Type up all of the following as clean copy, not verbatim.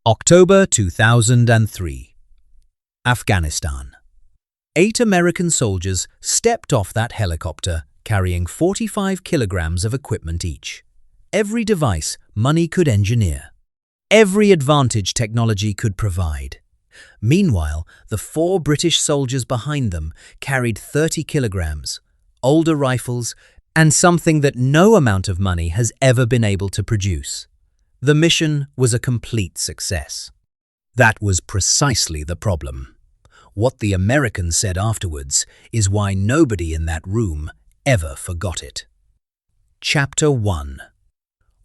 October 2003. Afghanistan. 8 American soldiers stepped off that helicopter carrying 45 kilograms of equipment each. Every device money could engineer. Every advantage technology could provide. Meanwhile, the 4 British soldiers behind them carried 30 kilograms, older rifles, and something that no amount of money has ever been able to produce. The mission was a complete success. That was precisely the problem. What the Americans said afterwards is why nobody in that room ever forgot it. Chapter 1.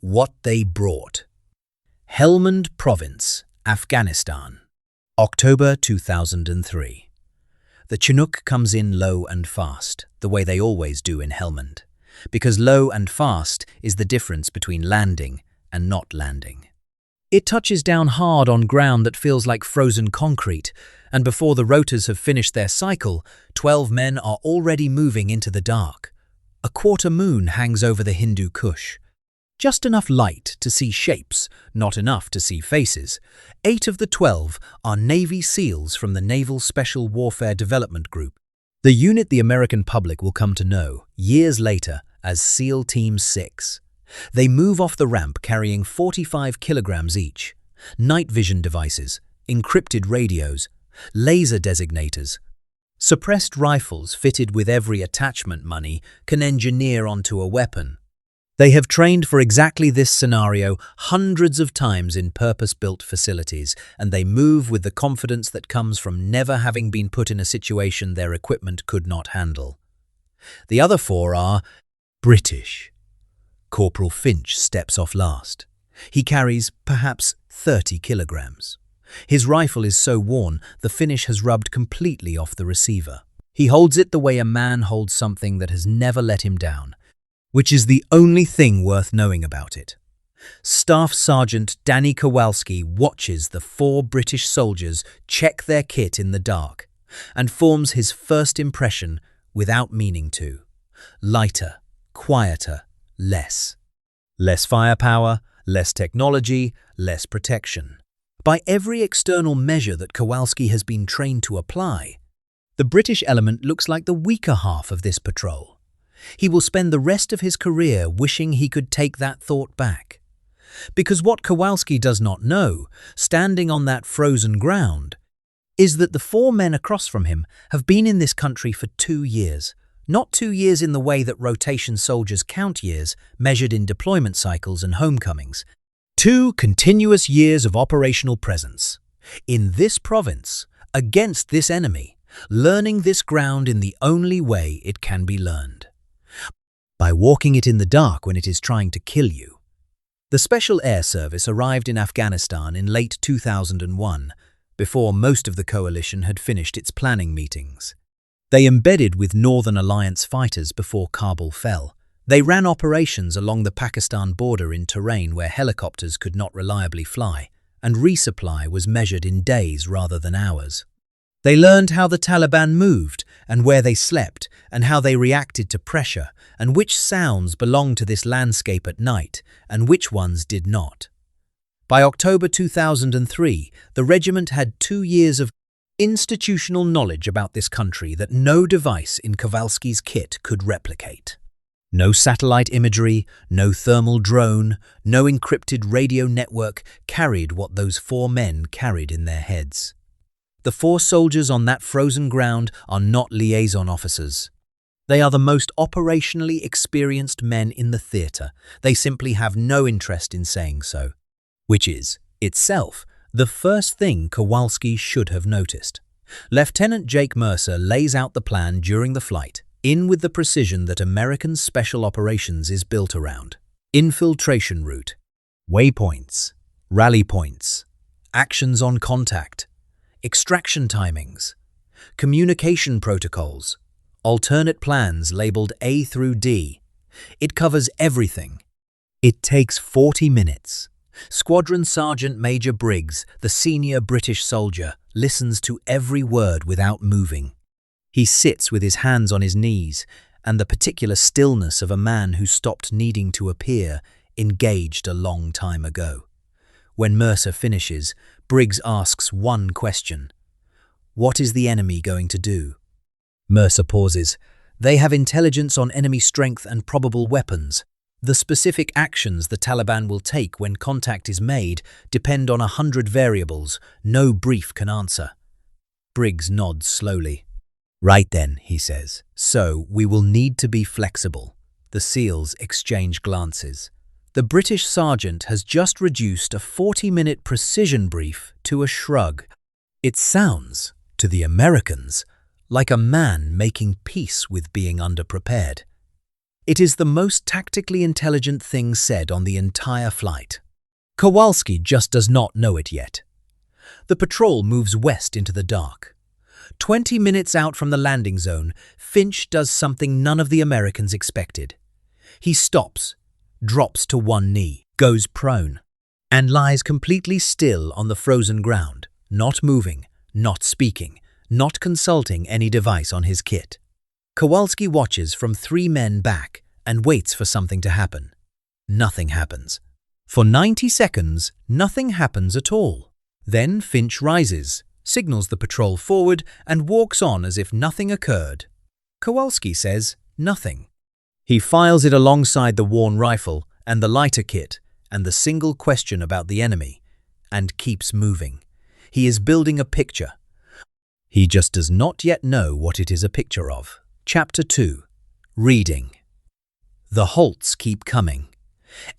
What they brought. Helmand Province, Afghanistan. October 2003. The Chinook comes in low and fast, the way they always do in Helmand, because low and fast is the difference between landing and not landing. It touches down hard on ground that feels like frozen concrete, and before the rotors have finished their cycle, 12 men are already moving into the dark. A quarter moon hangs over the Hindu Kush. Just enough light to see shapes, not enough to see faces. 8 of the 12 are Navy SEALs from the Naval Special Warfare Development Group, the unit the American public will come to know years later as SEAL Team 6. They move off the ramp carrying 45 kilograms each, night vision devices, encrypted radios, laser designators. Suppressed rifles fitted with every attachment money can engineer onto a weapon. They have trained for exactly this scenario hundreds of times in purpose-built facilities, and they move with the confidence that comes from never having been put in a situation their equipment could not handle. The other 4 are British. Corporal Finch steps off last. He carries, perhaps, 30 kilograms. His rifle is so worn, the finish has rubbed completely off the receiver. He holds it the way a man holds something that has never let him down, which is the only thing worth knowing about it. Staff Sergeant Danny Kowalski watches the 4 British soldiers check their kit in the dark and forms his first impression without meaning to. Lighter, quieter, less. Less firepower, less technology, less protection. By every external measure that Kowalski has been trained to apply, the British element looks like the weaker half of this patrol. He will spend the rest of his career wishing he could take that thought back. Because what Kowalski does not know, standing on that frozen ground, is that the 4 men across from him have been in this country for 2 years. Not 2 years in the way that rotation soldiers count years, measured in deployment cycles and homecomings. 2 continuous years of operational presence. In this province, against this enemy, learning this ground in the only way it can be learned. By walking it in the dark when it is trying to kill you. The Special Air Service arrived in Afghanistan in late 2001, before most of the coalition had finished its planning meetings. They embedded with Northern Alliance fighters before Kabul fell. They ran operations along the Pakistan border in terrain where helicopters could not reliably fly, and resupply was measured in days rather than hours. They learned how the Taliban moved and where they slept and how they reacted to pressure and which sounds belonged to this landscape at night and which ones did not. By October 2003, the regiment had 2 years of institutional knowledge about this country that no device in Kowalski's kit could replicate. No satellite imagery, no thermal drone, no encrypted radio network carried what those 4 men carried in their heads. The 4 soldiers on that frozen ground are not liaison officers. They are the most operationally experienced men in the theatre. They simply have no interest in saying so, which is, itself, the first thing Kowalski should have noticed. Lieutenant Jake Mercer lays out the plan during the flight, in with the precision that American Special Operations is built around. Infiltration route, waypoints, rally points, actions on contact, extraction timings, communication protocols, alternate plans labeled A through D. It covers everything. It takes 40 minutes. Squadron Sergeant Major Briggs, the senior British soldier, listens to every word without moving. He sits with his hands on his knees, and the particular stillness of a man who stopped needing to appear, engaged a long time ago. When Mercer finishes, Briggs asks one question. What is the enemy going to do? Mercer pauses. They have intelligence on enemy strength and probable weapons. The specific actions the Taliban will take when contact is made depend on 100 variables no brief can answer. Briggs nods slowly. Right then, he says. So, we will need to be flexible. The SEALs exchange glances. The British sergeant has just reduced a 40-minute precision brief to a shrug. It sounds, to the Americans, like a man making peace with being underprepared. It is the most tactically intelligent thing said on the entire flight. Kowalski just does not know it yet. The patrol moves west into the dark. 20 minutes out from the landing zone, Finch does something none of the Americans expected. He stops, drops to one knee, goes prone, and lies completely still on the frozen ground, not moving, not speaking, not consulting any device on his kit. Kowalski watches from 3 men back and waits for something to happen. Nothing happens. For 90 seconds, nothing happens at all. Then Finch rises, signals the patrol forward, and walks on as if nothing occurred. Kowalski says nothing. He files it alongside the worn rifle and the lighter kit and the single question about the enemy, and keeps moving. He is building a picture. He just does not yet know what it is a picture of. Chapter 2. Reading. The halts keep coming.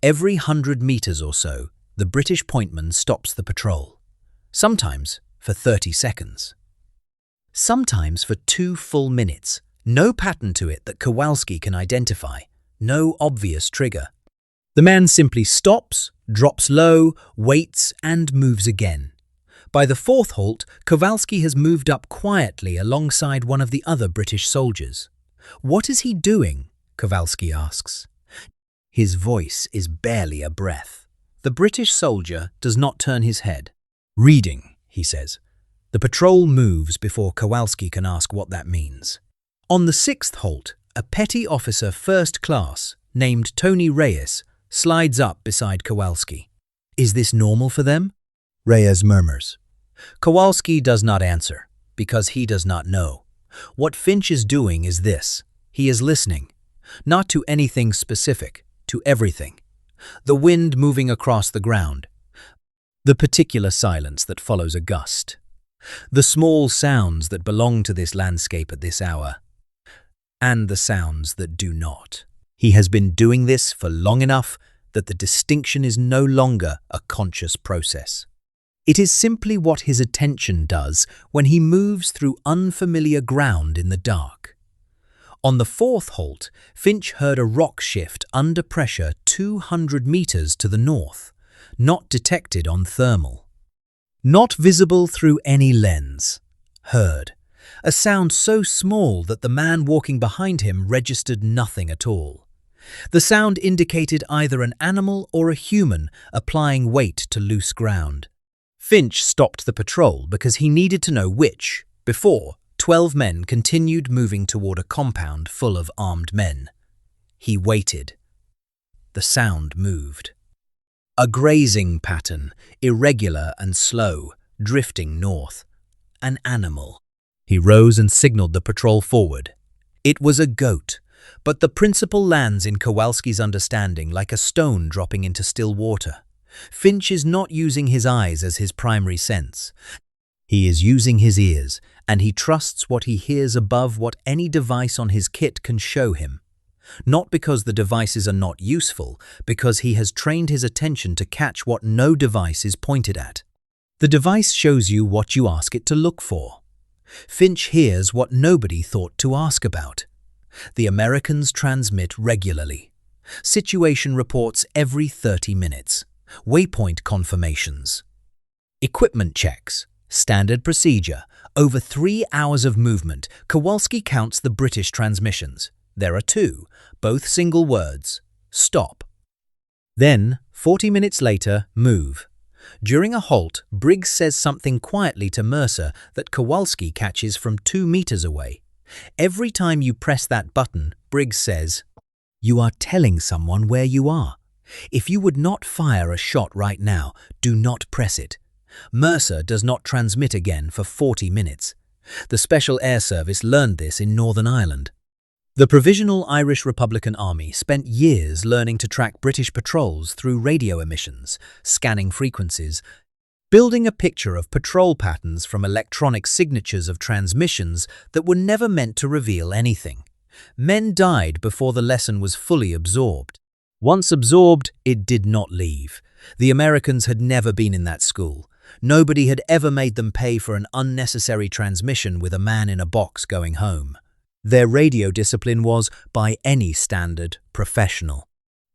Every 100 meters or so, the British pointman stops the patrol. Sometimes for 30 seconds. Sometimes for 2 full minutes. No pattern to it that Kowalski can identify. No obvious trigger. The man simply stops, drops low, waits, and moves again. By the 4th halt, Kowalski has moved up quietly alongside one of the other British soldiers. What is he doing? Kowalski asks. His voice is barely a breath. The British soldier does not turn his head. Reading, he says. The patrol moves before Kowalski can ask what that means. On the 6th halt, a petty officer first class, named Tony Reyes, slides up beside Kowalski. Is this normal for them? Reyes murmurs. Kowalski does not answer, because he does not know. What Finch is doing is this. He is listening. Not to anything specific, to everything. The wind moving across the ground. The particular silence that follows a gust. The small sounds that belong to this landscape at this hour. And the sounds that do not. He has been doing this for long enough that the distinction is no longer a conscious process. It is simply what his attention does when he moves through unfamiliar ground in the dark. On the 4th halt, Finch heard a rock shift under pressure 200 meters to the north, not detected on thermal. Not visible through any lens. Heard. A sound so small that the man walking behind him registered nothing at all. The sound indicated either an animal or a human applying weight to loose ground. Finch stopped the patrol because he needed to know which. Before, 12 men continued moving toward a compound full of armed men. He waited. The sound moved. A grazing pattern, irregular and slow, drifting north. An animal. He rose and signaled the patrol forward. It was a goat, but the principle lands in Kowalski's understanding like a stone dropping into still water. Finch is not using his eyes as his primary sense. He is using his ears, and he trusts what he hears above what any device on his kit can show him. Not because the devices are not useful, because he has trained his attention to catch what no device is pointed at. The device shows you what you ask it to look for. Finch hears what nobody thought to ask about. The Americans transmit regularly. Situation reports every 30 minutes. Waypoint confirmations. Equipment checks. Standard procedure. Over 3 hours of movement, Kowalski counts the British transmissions. There are 2, both single words. Stop. Then, 40 minutes later, move. During a halt, Briggs says something quietly to Mercer that Kowalski catches from 2 meters away. Every time you press that button, Briggs says, "You are telling someone where you are." If you would not fire a shot right now, do not press it. Mercer does not transmit again for 40 minutes. The Special Air Service learned this in Northern Ireland. The Provisional Irish Republican Army spent years learning to track British patrols through radio emissions, scanning frequencies, building a picture of patrol patterns from electronic signatures of transmissions that were never meant to reveal anything. Men died before the lesson was fully absorbed. Once absorbed, it did not leave. The Americans had never been in that school. Nobody had ever made them pay for an unnecessary transmission with a man in a box going home. Their radio discipline was, by any standard, professional.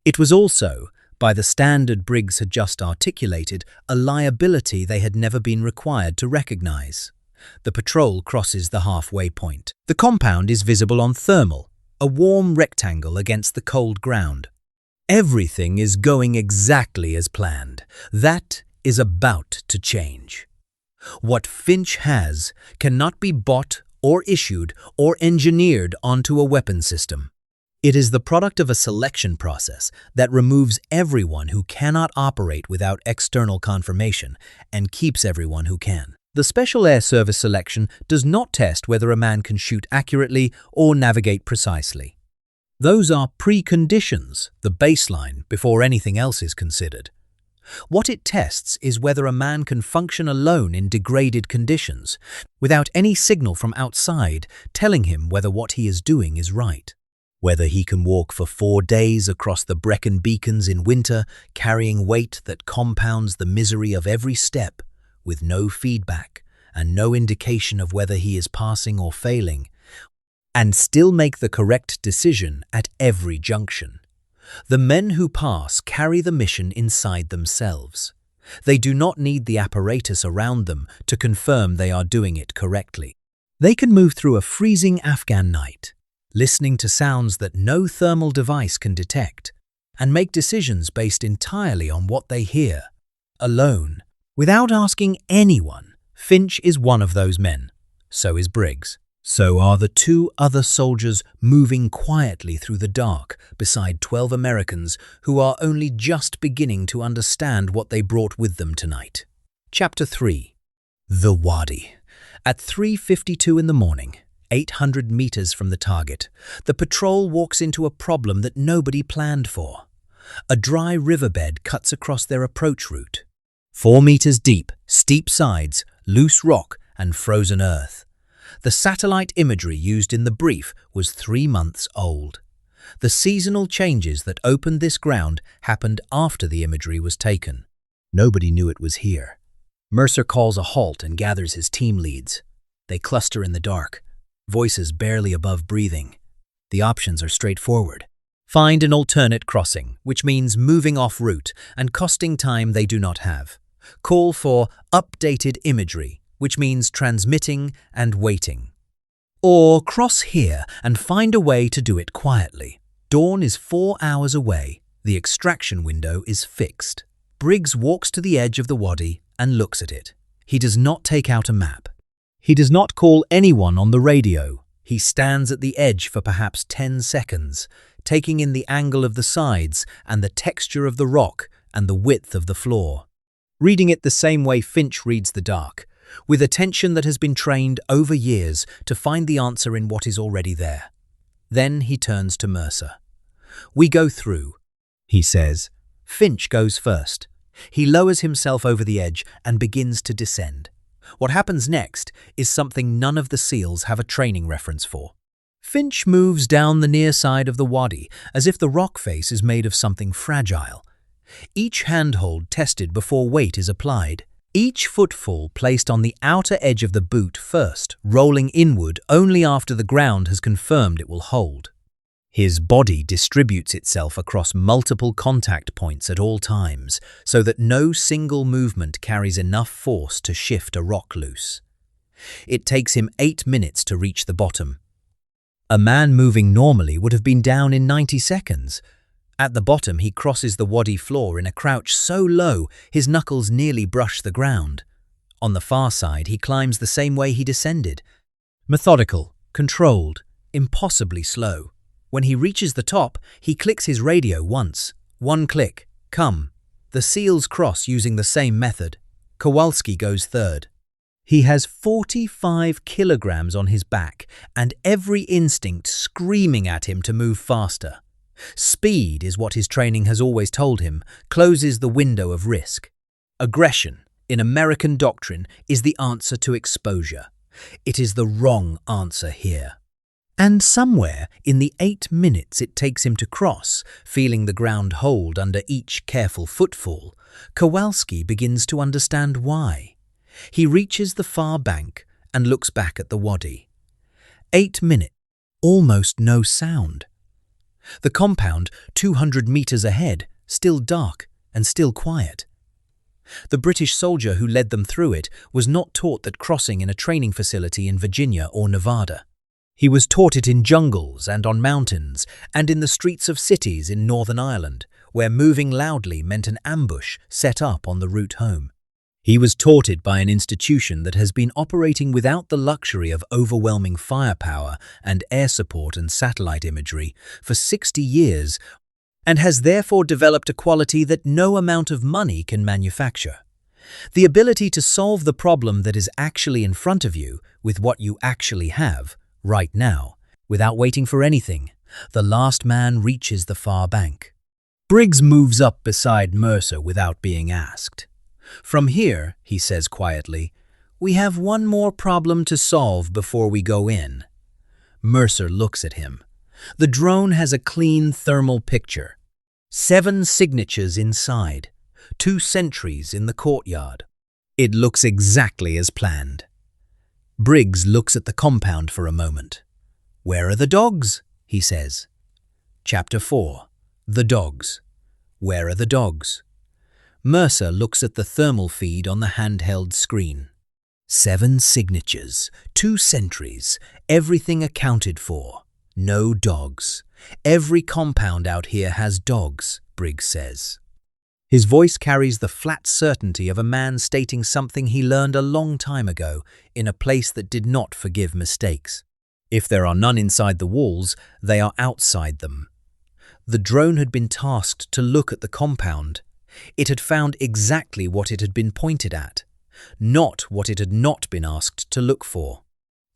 It was also, by the standard Briggs had just articulated, a liability they had never been required to recognize. The patrol crosses the halfway point. The compound is visible on thermal, a warm rectangle against the cold ground. Everything is going exactly as planned. That is about to change. What Finch has cannot be bought or issued or engineered onto a weapon system. It is the product of a selection process that removes everyone who cannot operate without external confirmation and keeps everyone who can. The Special Air Service selection does not test whether a man can shoot accurately or navigate precisely. Those are preconditions, the baseline, before anything else is considered. What it tests is whether a man can function alone in degraded conditions, without any signal from outside telling him whether what he is doing is right. Whether he can walk for 4 days across the Brecon Beacons in winter, carrying weight that compounds the misery of every step, with no feedback and no indication of whether he is passing or failing, and still make the correct decision at every junction. The men who pass carry the mission inside themselves. They do not need the apparatus around them to confirm they are doing it correctly. They can move through a freezing Afghan night, listening to sounds that no thermal device can detect, and make decisions based entirely on what they hear, alone, without asking anyone. Finch is one of those men. So is Briggs. So are the 2 other soldiers moving quietly through the dark beside 12 Americans who are only just beginning to understand what they brought with them tonight. Chapter 3. The Wadi. At 3:52 in the morning, 800 meters from the target, the patrol walks into a problem that nobody planned for. A dry riverbed cuts across their approach route. 4 meters deep, steep sides, loose rock and frozen earth. The satellite imagery used in the brief was 3 months old. The seasonal changes that opened this ground happened after the imagery was taken. Nobody knew it was here. Mercer calls a halt and gathers his team leads. They cluster in the dark, voices barely above breathing. The options are straightforward. Find an alternate crossing, which means moving off route and costing time they do not have. Call for updated imagery, which means transmitting and waiting. Or cross here and find a way to do it quietly. Dawn is 4 hours away. The extraction window is fixed. Briggs walks to the edge of the wadi and looks at it. He does not take out a map. He does not call anyone on the radio. He stands at the edge for perhaps 10 seconds, taking in the angle of the sides and the texture of the rock and the width of the floor. Reading it the same way Finch reads the dark, with attention that has been trained over years to find the answer in what is already there. Then he turns to Mercer. "We go through," he says. Finch goes first. He lowers himself over the edge and begins to descend. What happens next is something none of the SEALs have a training reference for. Finch moves down the near side of the wadi as if the rock face is made of something fragile. Each handhold tested before weight is applied. Each footfall placed on the outer edge of the boot first, rolling inward only after the ground has confirmed it will hold. His body distributes itself across multiple contact points at all times, so that no single movement carries enough force to shift a rock loose. It takes him 8 minutes to reach the bottom. A man moving normally would have been down in 90 seconds. At the bottom, he crosses the wadi floor in a crouch so low his knuckles nearly brush the ground. On the far side, he climbs the same way he descended. Methodical, controlled, impossibly slow. When he reaches the top, he clicks his radio once, One click. Come. The SEALs cross using the same method. Kowalski goes third. He has 45 kilograms on his back and every instinct screaming at him to move faster. Speed is what his training has always told him, closes the window of risk. Aggression, in American doctrine, is the answer to exposure. It is the wrong answer here. And somewhere in the 8 minutes it takes him to cross, feeling the ground hold under each careful footfall, Kowalski begins to understand why. He reaches the far bank and looks back at the wadi. 8 minutes, almost no sound. The compound, 200 meters ahead, still dark and still quiet. The British soldier who led them through it was not taught that crossing in a training facility in Virginia or Nevada. He was taught it in jungles and on mountains and in the streets of cities in Northern Ireland, where moving loudly meant an ambush set up on the route home. He was taught it by an institution that has been operating without the luxury of overwhelming firepower and air support and satellite imagery for 60 years and has therefore developed a quality that no amount of money can manufacture. The ability to solve the problem that is actually in front of you with what you actually have, right now, without waiting for anything. The last man reaches the far bank. Briggs moves up beside Mercer without being asked. "From here," he says quietly, "we have one more problem to solve before we go in." Mercer looks at him. The drone has a clean thermal picture. 7 signatures inside, 2 sentries in the courtyard. It looks exactly as planned. Briggs looks at the compound for a moment. "Where are the dogs?" he says. Chapter 4. The Dogs. Where are the dogs? Mercer looks at the thermal feed on the handheld screen. 7 signatures, 2 sentries, everything accounted for. No dogs. Every compound out here has dogs, Briggs says. His voice carries the flat certainty of a man stating something he learned a long time ago in a place that did not forgive mistakes. If there are none inside the walls, they are outside them. The drone had been tasked to look at the compound. It had found exactly what it had been pointed at, not what it had not been asked to look for.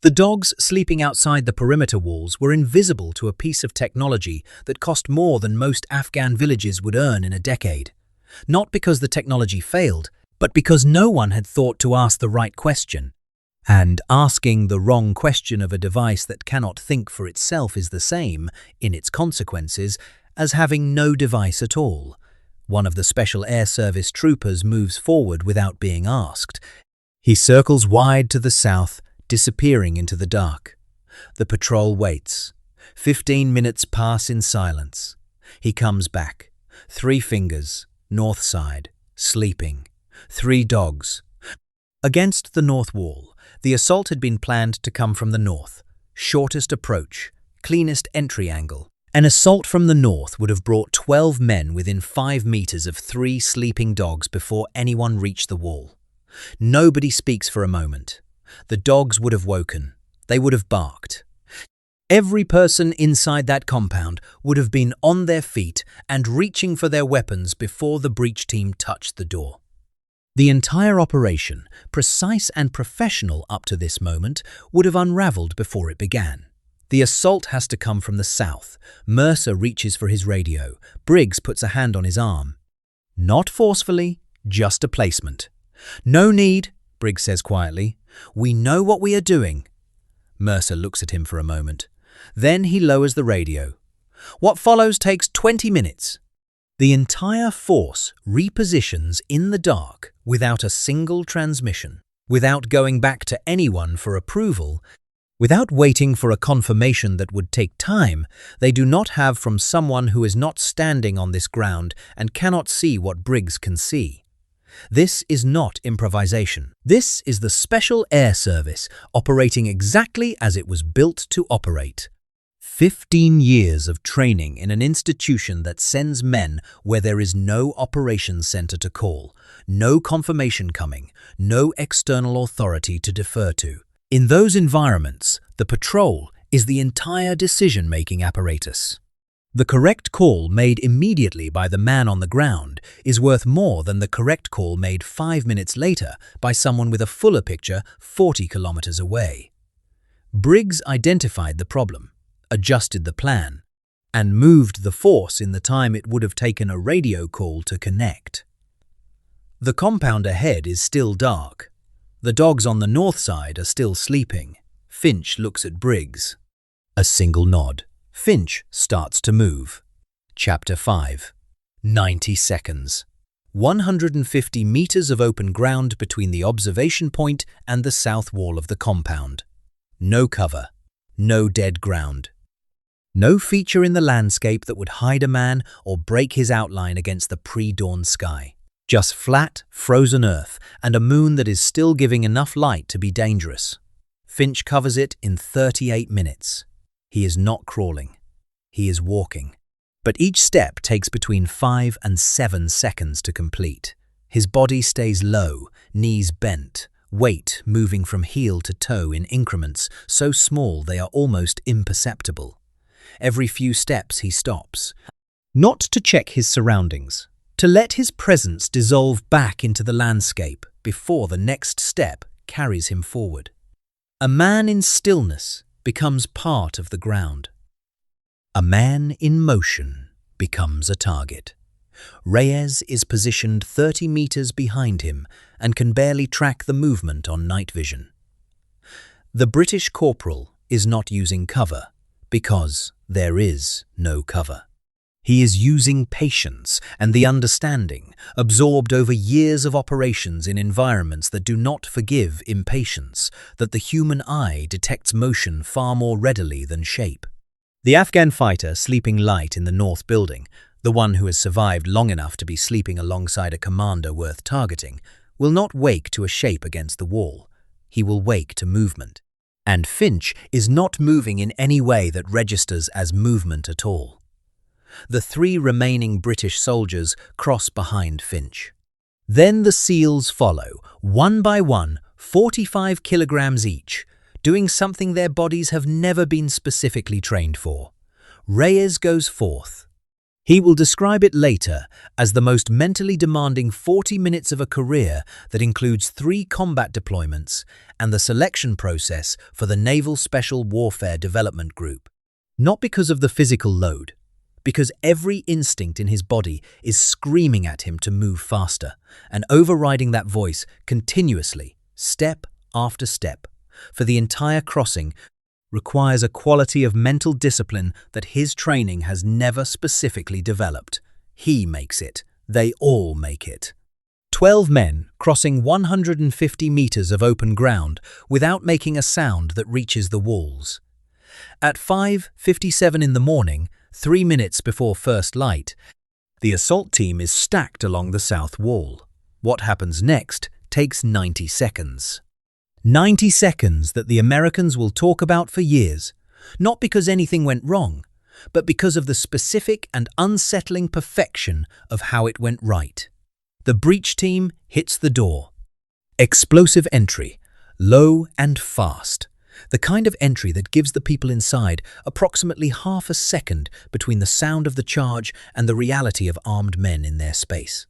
The dogs sleeping outside the perimeter walls were invisible to a piece of technology that cost more than most Afghan villages would earn in a decade. Not because the technology failed, but because no one had thought to ask the right question. And asking the wrong question of a device that cannot think for itself is the same, in its consequences, as having no device at all. One of the Special Air Service troopers moves forward without being asked. He circles wide to the south, disappearing into the dark. The patrol waits. 15 minutes pass in silence. He comes back. 3 fingers. North side, sleeping. 3 dogs. Against the north wall, the assault had been planned to come from the north. Shortest approach, cleanest entry angle. An assault from the north would have brought 12 men within 5 meters of 3 sleeping dogs before anyone reached the wall. Nobody speaks for a moment. The dogs would have woken. They would have barked. Every person inside that compound would have been on their feet and reaching for their weapons before the breach team touched the door. The entire operation, precise and professional up to this moment, would have unraveled before it began. The assault has to come from the south. Mercer reaches for his radio. Briggs puts a hand on his arm. Not forcefully, just a placement. "No need," Briggs says quietly. "We know what we are doing." Mercer looks at him for a moment. Then he lowers the radio. "What follows takes 20 minutes. The entire force repositions in the dark without a single transmission, without going back to anyone for approval, without waiting for a confirmation that would take time they do not have from someone who is not standing on this ground and cannot see what Briggs can see. This is not improvisation. This is the Special Air Service operating exactly as it was built to operate. 15 years of training in an institution that sends men where there is no operations center to call, no confirmation coming, no external authority to defer to. In those environments, the patrol is the entire decision-making apparatus. The correct call made immediately by the man on the ground is worth more than the correct call made 5 minutes later by someone with a fuller picture 40 kilometers away. Briggs identified the problem, adjusted the plan, and moved the force in the time it would have taken a radio call to connect. The compound ahead is still dark. The dogs on the north side are still sleeping. Finch looks at Briggs. A single nod. Finch starts to move. Chapter 5. 90 seconds. 150 meters of open ground between the observation point and the south wall of the compound. No cover. No dead ground. No feature in the landscape that would hide a man or break his outline against the pre-dawn sky. Just flat, frozen earth and a moon that is still giving enough light to be dangerous. Finch covers it in 38 minutes. He is not crawling. He is walking. But each step takes between 5 and 7 seconds to complete. His body stays low, knees bent, weight moving from heel to toe in increments so small they are almost imperceptible. Every few steps he stops, not to check his surroundings, to let his presence dissolve back into the landscape before the next step carries him forward. A man in stillness becomes part of the ground. A man in motion becomes a target. Reyes is positioned 30 meters behind him and can barely track the movement on night vision. The British corporal is not using cover because there is no cover. He is using patience and the understanding, absorbed over years of operations in environments that do not forgive impatience, that the human eye detects motion far more readily than shape. The Afghan fighter sleeping light in the north building, the one who has survived long enough to be sleeping alongside a commander worth targeting, will not wake to a shape against the wall. He will wake to movement. And Finch is not moving in any way that registers as movement at all. The 3 remaining British soldiers cross behind Finch. Then the SEALs follow, one by one, 45 kilograms each, doing something their bodies have never been specifically trained for. Reyes goes forth. He will describe it later as the most mentally demanding 40 minutes of a career that includes 3 combat deployments and the selection process for the Naval Special Warfare Development Group. Not because of the physical load, because every instinct in his body is screaming at him to move faster and overriding that voice continuously, step after step, for the entire crossing requires a quality of mental discipline that his training has never specifically developed. He makes it. They all make it. 12 men crossing 150 meters of open ground without making a sound that reaches the walls. At 5:57 in the morning, 3 minutes before first light, the assault team is stacked along the south wall. What happens next takes 90 seconds. 90 seconds that the Americans will talk about for years, not because anything went wrong, but because of the specific and unsettling perfection of how it went right. The breach team hits the door. Explosive entry, low and fast. The kind of entry that gives the people inside approximately half a second between the sound of the charge and the reality of armed men in their space.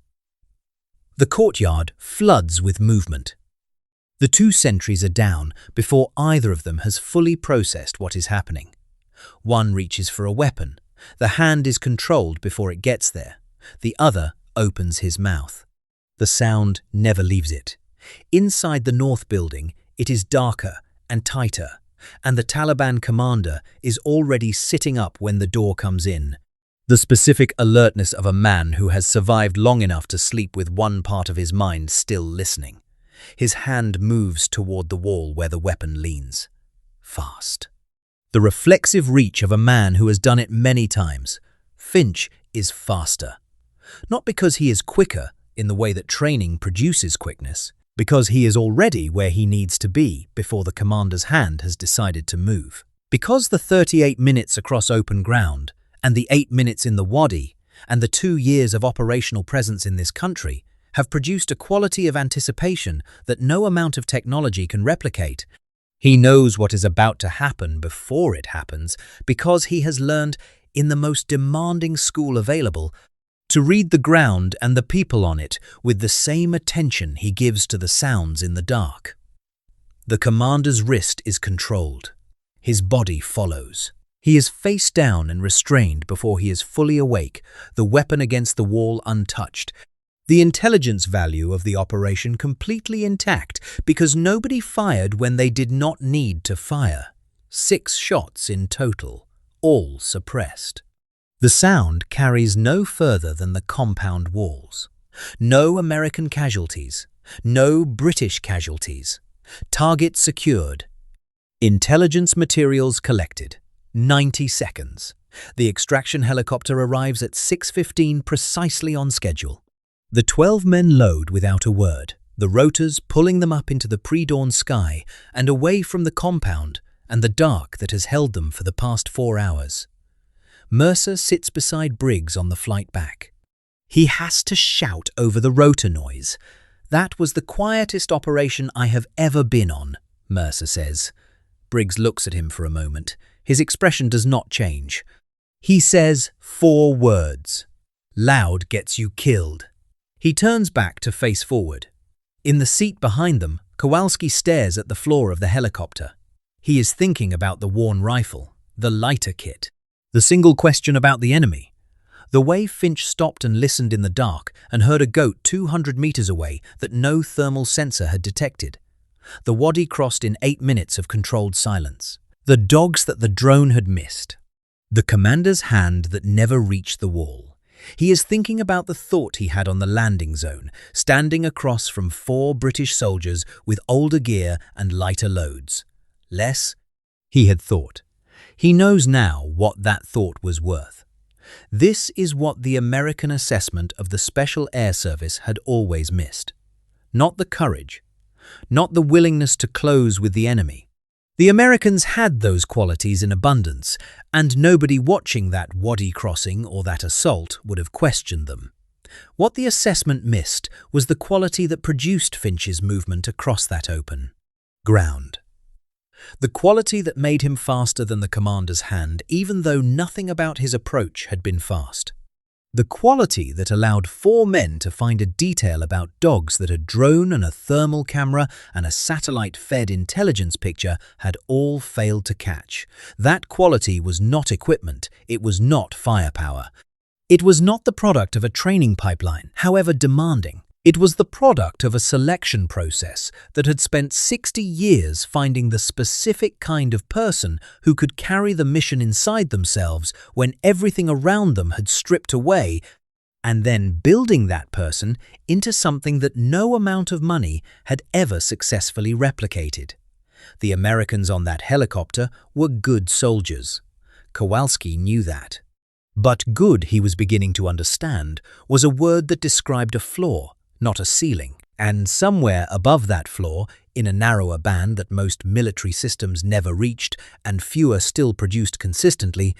The courtyard floods with movement. The 2 sentries are down before either of them has fully processed what is happening. One reaches for a weapon. The hand is controlled before it gets there. The other opens his mouth. The sound never leaves it. Inside the north building, it is darker and tighter, and the Taliban commander is already sitting up when the door comes in. The specific alertness of a man who has survived long enough to sleep with one part of his mind still listening. His hand moves toward the wall where the weapon leans. Fast. The reflexive reach of a man who has done it many times. Finch is faster. Not because he is quicker in the way that training produces quickness, because he is already where he needs to be before the commander's hand has decided to move. Because the 38 minutes across open ground, and the 8 minutes in the wadi, and the 2 years of operational presence in this country have produced a quality of anticipation that no amount of technology can replicate. He knows what is about to happen before it happens because he has learned in the most demanding school available, to read the ground and the people on it with the same attention he gives to the sounds in the dark. The commander's wrist is controlled. His body follows. He is face down and restrained before he is fully awake, the weapon against the wall untouched. The intelligence value of the operation completely intact because nobody fired when they did not need to fire. 6 shots in total, all suppressed. The sound carries no further than the compound walls. No American casualties. No British casualties. Target secured. Intelligence materials collected. 90 seconds. The extraction helicopter arrives at 6:15 precisely on schedule. The 12 men load without a word, the rotors pulling them up into the pre-dawn sky and away from the compound and the dark that has held them for the past 4 hours. Mercer sits beside Briggs on the flight back. He has to shout over the rotor noise. "That was the quietest operation I have ever been on," Mercer says. Briggs looks at him for a moment. His expression does not change. He says 4 words. "Loud gets you killed." He turns back to face forward. In the seat behind them, Kowalski stares at the floor of the helicopter. He is thinking about the worn rifle, the lighter kit, the single question about the enemy. The way Finch stopped and listened in the dark and heard a goat 200 meters away that no thermal sensor had detected. The wadi crossed in 8 minutes of controlled silence. The dogs that the drone had missed. The commander's hand that never reached the wall. He is thinking about the thought he had on the landing zone, standing across from 4 British soldiers with older gear and lighter loads. Less, he had thought. He knows now what that thought was worth. This is what the American assessment of the Special Air Service had always missed. Not the courage, not the willingness to close with the enemy. The Americans had those qualities in abundance, and nobody watching that wadi crossing or that assault would have questioned them. What the assessment missed was the quality that produced Finch's movement across that open ground. The quality that made him faster than the commander's hand, even though nothing about his approach had been fast. The quality that allowed 4 men to find a detail about dogs that a drone and a thermal camera and a satellite-fed intelligence picture had all failed to catch. That quality was not equipment, it was not firepower. It was not the product of a training pipeline, however demanding. It was the product of a selection process that had spent 60 years finding the specific kind of person who could carry the mission inside themselves when everything around them had stripped away, and then building that person into something that no amount of money had ever successfully replicated. The Americans on that helicopter were good soldiers. Kowalski knew that. But good, he was beginning to understand, was a word that described a floor, not a ceiling, and somewhere above that floor, in a narrower band that most military systems never reached and fewer still produced consistently,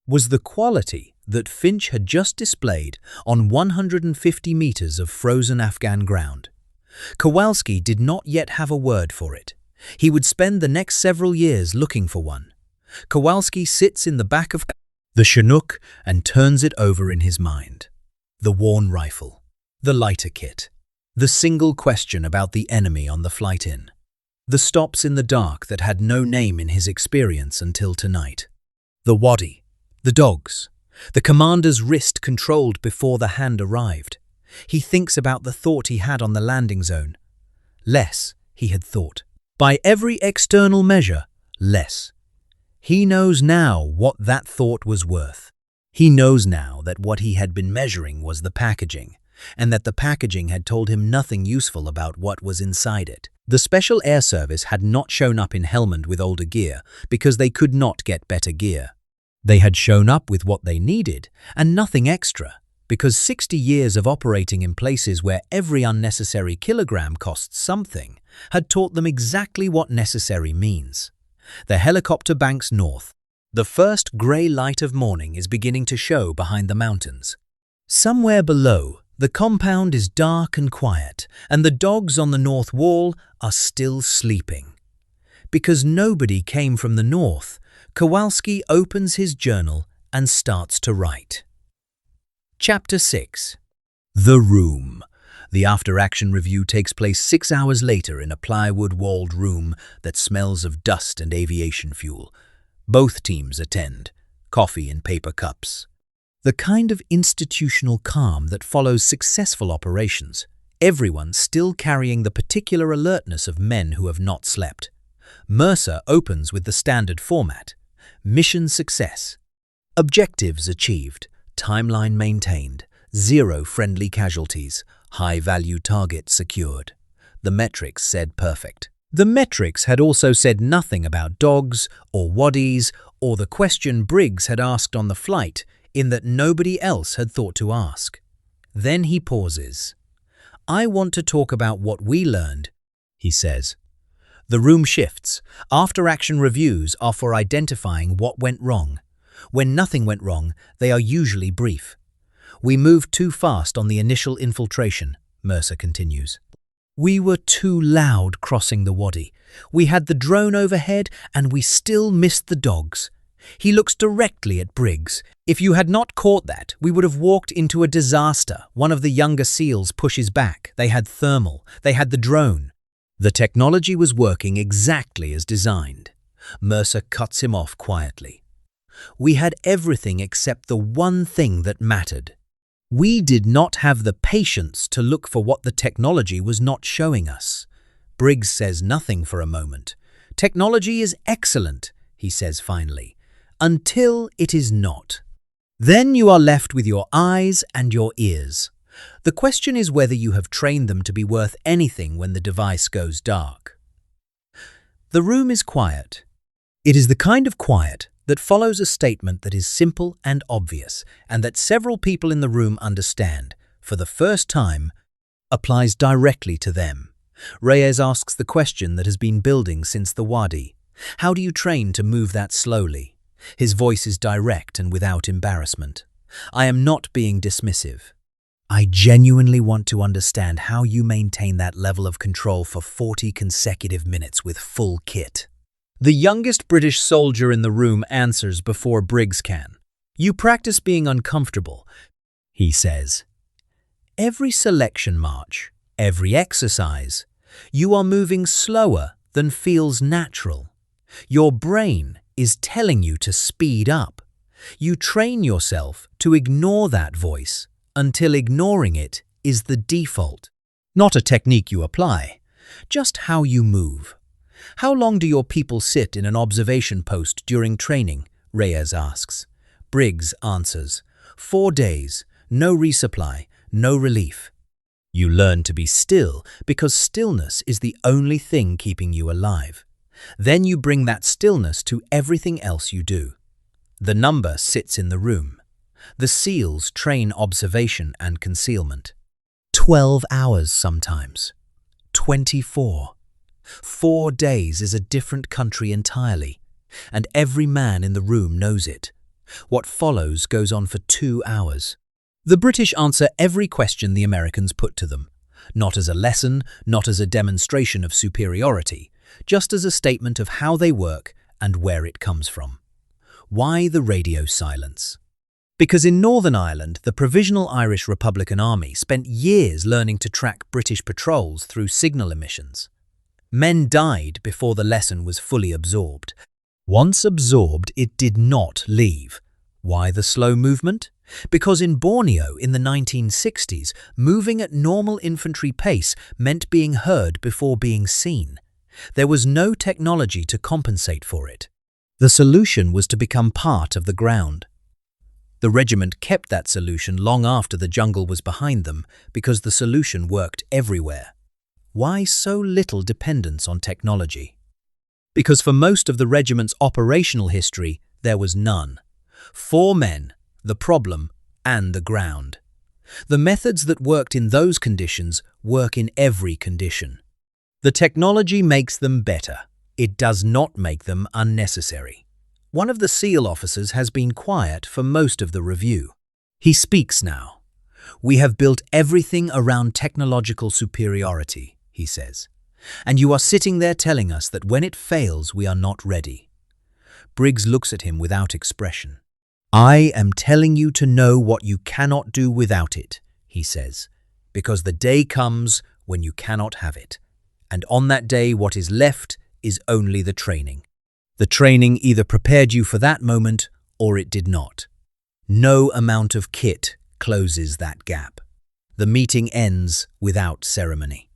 was the quality that Finch had just displayed on 150 meters of frozen Afghan ground. Kowalski did not yet have a word for it. He would spend the next several years looking for one. Kowalski sits in the back of the Chinook and turns it over in his mind. The worn rifle. The lighter kit. The single question about the enemy on the flight in. The stops in the dark that had no name in his experience until tonight. The wadi. The dogs. The commander's wrist controlled before the hand arrived. He thinks about the thought he had on the landing zone. Less, he had thought. By every external measure, less. He knows now what that thought was worth. He knows now that what he had been measuring was the packaging, and that the packaging had told him nothing useful about what was inside it. The Special Air Service had not shown up in Helmand with older gear because they could not get better gear. They had shown up with what they needed and nothing extra, because 60 years of operating in places where every unnecessary kilogram costs something had taught them exactly what necessary means. The helicopter banks north. The first grey light of morning is beginning to show behind the mountains. Somewhere below, the compound is dark and quiet, and the dogs on the north wall are still sleeping. Because nobody came from the north, Kowalski opens his journal and starts to write. Chapter 6. The Room. The after-action review takes place 6 hours later in a plywood-walled room that smells of dust and aviation fuel. Both teams attend, coffee in paper cups. The kind of institutional calm that follows successful operations, everyone still carrying the particular alertness of men who have not slept. Mercer opens with the standard format. Mission success. Objectives achieved, timeline maintained, 0 friendly casualties, high-value target secured. The metrics said perfect. The metrics had also said nothing about dogs or wadis or the question Briggs had asked on the flight, in that nobody else had thought to ask. Then he pauses. "I want to talk about what we learned," he says. The room shifts. After-action reviews are for identifying what went wrong. When nothing went wrong, they are usually brief. "We moved too fast on the initial infiltration," Mercer continues. "We were too loud crossing the wadi. We had the drone overhead and we still missed the dogs." He looks directly at Briggs. "If you had not caught that, we would have walked into a disaster." One of the younger SEALs pushes back. They had thermal. They had the drone. The technology was working exactly as designed. Mercer cuts him off quietly. "We had everything except the one thing that mattered. We did not have the patience to look for what the technology was not showing us." Briggs says nothing for a moment. "Technology is excellent," he says finally, "until it is not. Then you are left with your eyes and your ears. The question is whether you have trained them to be worth anything when the device goes dark." The room is quiet. It is the kind of quiet that follows a statement that is simple and obvious, and that several people in the room understand, for the first time, applies directly to them. Reyes asks the question that has been building since the wadi. How do you train to move that slowly? His voice is direct and without embarrassment. "I am not being dismissive. I genuinely want to understand how you maintain that level of control for 40 consecutive minutes with full kit." The youngest British soldier in the room answers before Briggs can. "You practice being uncomfortable," he says. "Every selection march, every exercise, you are moving slower than feels natural. Your brain is telling you to speed up. You train yourself to ignore that voice until ignoring it is the default. Not a technique you apply, just how you move." "How long do your people sit in an observation post during training?" Reyes asks. Briggs answers, 4 days, no resupply, no relief. You learn to be still because stillness is the only thing keeping you alive. Then you bring that stillness to everything else you do. The number sits in the room. The SEALs train observation and concealment. 12 hours sometimes. 24. 4 days is a different country entirely, and every man in the room knows it. What follows goes on for 2 hours. The British answer every question the Americans put to them, not as a lesson, not as a demonstration of superiority, just as a statement of how they work and where it comes from. Why the radio silence? Because in Northern Ireland, the Provisional Irish Republican Army spent years learning to track British patrols through signal emissions. Men died before the lesson was fully absorbed. Once absorbed, it did not leave. Why the slow movement? Because in Borneo in the 1960s, moving at normal infantry pace meant being heard before being seen. There was no technology to compensate for it. The solution was to become part of the ground. The regiment kept that solution long after the jungle was behind them because the solution worked everywhere. Why so little dependence on technology? Because for most of the regiment's operational history, there was none. 4 men, the problem, and the ground. The methods that worked in those conditions work in every condition. The technology makes them better. It does not make them unnecessary. One of the SEAL officers has been quiet for most of the review. He speaks now. "We have built everything around technological superiority," he says. "And you are sitting there telling us that when it fails, we are not ready." Briggs looks at him without expression. "I am telling you to know what you cannot do without it," he says, "because the day comes when you cannot have it. And on that day what is left is only the training. The training either prepared you for that moment or it did not. No amount of kit closes that gap." The meeting ends without ceremony.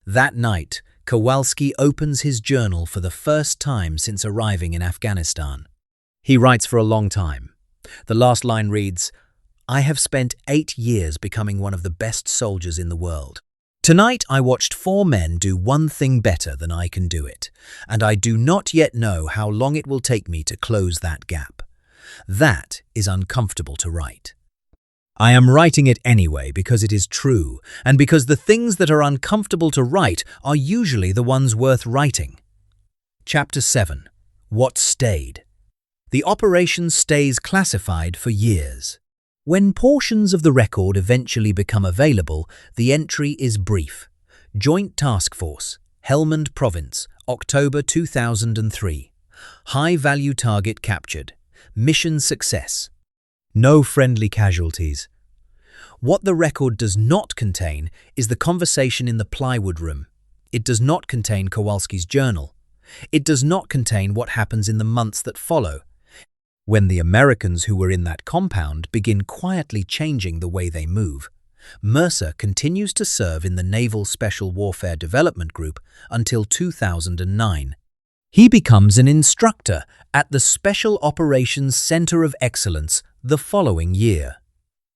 That night, Kowalski opens his journal for the first time since arriving in Afghanistan. He writes for a long time. The last line reads, "I have spent 8 years becoming one of the best soldiers in the world. Tonight I watched 4 men do one thing better than I can do it, and I do not yet know how long it will take me to close that gap. That is uncomfortable to write. I am writing it anyway because it is true, and because the things that are uncomfortable to write are usually the ones worth writing." Chapter 7. What Stayed. The operation stays classified for years. When portions of the record eventually become available, the entry is brief. Joint Task Force, Helmand Province, October 2003. High-value target captured. Mission success. No friendly casualties. What the record does not contain is the conversation in the plywood room. It does not contain Kowalski's journal. It does not contain what happens in the months that follow, when the Americans who were in that compound begin quietly changing the way they move. Mercer continues to serve in the Naval Special Warfare Development Group until 2009. He becomes an instructor at the Special Operations Center of Excellence the following year.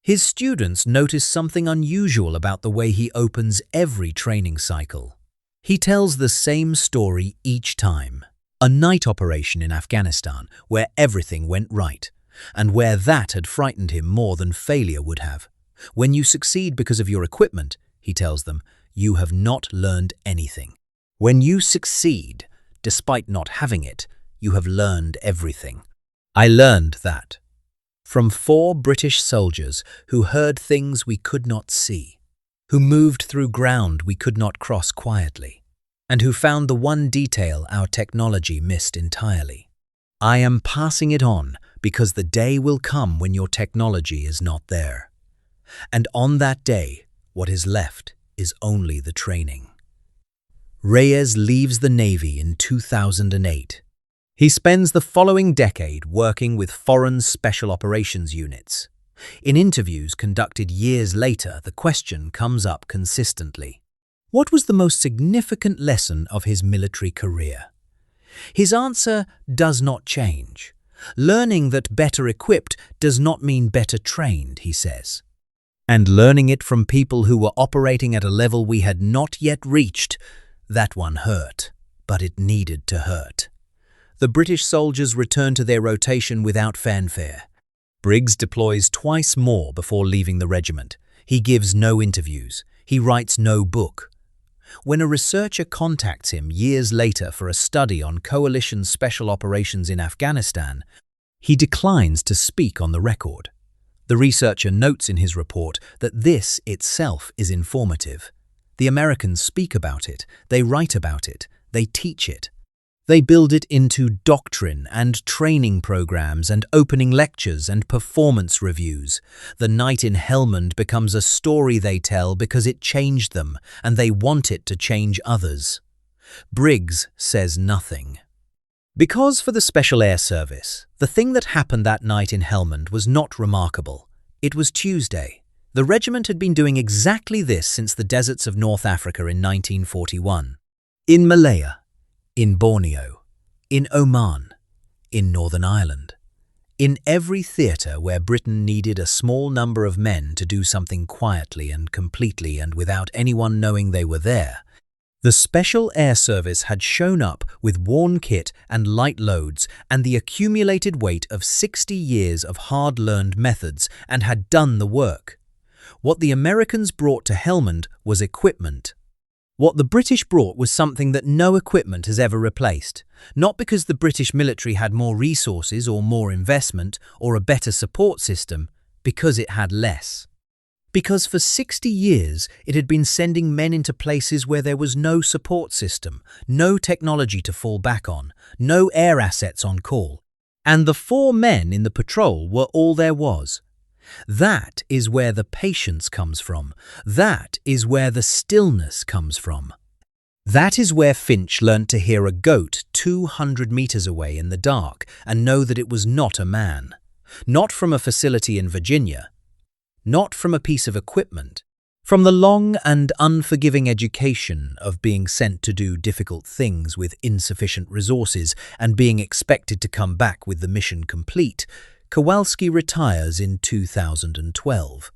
His students notice something unusual about the way he opens every training cycle. He tells the same story each time. A night operation in Afghanistan where everything went right, and where that had frightened him more than failure would have. When you succeed because of your equipment, he tells them, you have not learned anything. When you succeed, despite not having it, you have learned everything. I learned that from 4 British soldiers who heard things we could not see, who moved through ground we could not cross quietly, and who found the one detail our technology missed entirely. I am passing it on because the day will come when your technology is not there. And on that day, what is left is only the training. Reyes leaves the Navy in 2008. He spends the following decade working with foreign special operations units. In interviews conducted years later, the question comes up consistently. What was the most significant lesson of his military career? His answer does not change. Learning that better equipped does not mean better trained, he says. And learning it from people who were operating at a level we had not yet reached, that one hurt, but it needed to hurt. The British soldiers return to their rotation without fanfare. Briggs deploys twice more before leaving the regiment. He gives no interviews. He writes no book. When a researcher contacts him years later for a study on coalition special operations in Afghanistan, he declines to speak on the record. The researcher notes in his report that this itself is informative. The Americans speak about it, they write about it, they teach it. They build it into doctrine and training programs and opening lectures and performance reviews. The night in Helmand becomes a story they tell because it changed them and they want it to change others. Briggs says nothing. Because for the Special Air Service, the thing that happened that night in Helmand was not remarkable. It was Tuesday. The regiment had been doing exactly this since the deserts of North Africa in 1941. In Malaya, in Borneo, in Oman, in Northern Ireland. In every theatre where Britain needed a small number of men to do something quietly and completely and without anyone knowing they were there, the Special Air Service had shown up with worn kit and light loads and the accumulated weight of 60 years of hard-learned methods and had done the work. What the Americans brought to Helmand was equipment. What the British brought was something that no equipment has ever replaced, not because the British military had more resources or more investment or a better support system, because it had less. Because for 60 years it had been sending men into places where there was no support system, no technology to fall back on, no air assets on call. And the 4 men in the patrol were all there was. That is where the patience comes from. That is where the stillness comes from. That is where Finch learnt to hear a goat 200 meters away in the dark and know that it was not a man. Not from a facility in Virginia. Not from a piece of equipment. From the long and unforgiving education of being sent to do difficult things with insufficient resources and being expected to come back with the mission complete, Kowalski retires in 2012.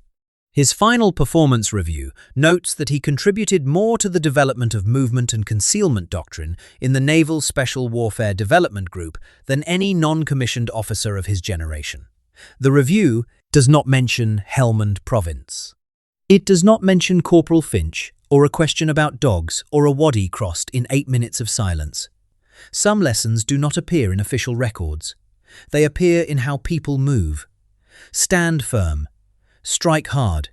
His final performance review notes that he contributed more to the development of movement and concealment doctrine in the Naval Special Warfare Development Group than any non-commissioned officer of his generation. The review does not mention Helmand Province. It does not mention Corporal Finch, or a question about dogs, or a wadi crossed in 8 minutes of silence. Some lessons do not appear in official records. They appear in how people move. Stand firm. Strike hard.